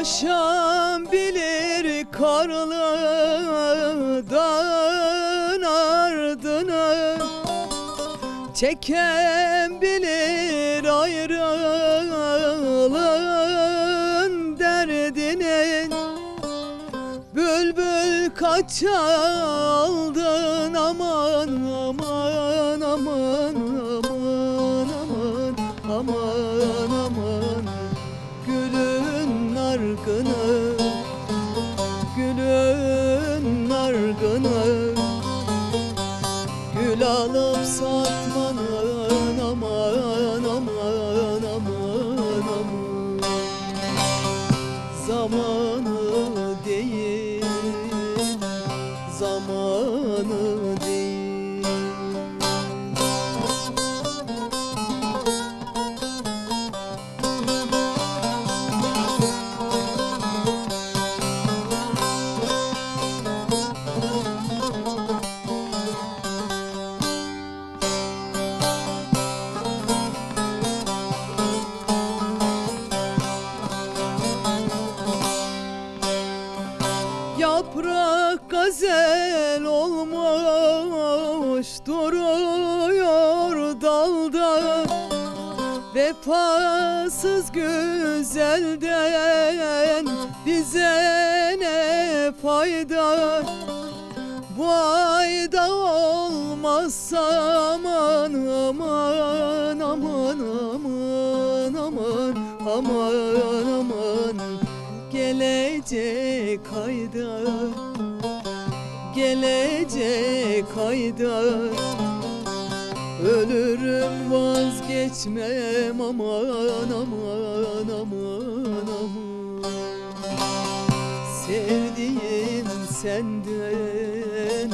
Koşan bilir karlıdan ardını, çeken bilir ayrılığın derdini. Bülbül kaç aldın aman aman aman aman aman aman aman. Gülün nargını, gülün nargını, gül alıp satmanın aman aman aman aman. Zamanı değil, zamanı değil. Yaprak gazel olmuş duruyor dalda, vefasız güzelden bize ne fayda? Bu ayda olmazsa aman aman aman aman aman aman aman. Gelecek ayda, gelecek ayda ölürüm vazgeçmem aman aman aman aman. Sevdiğim senden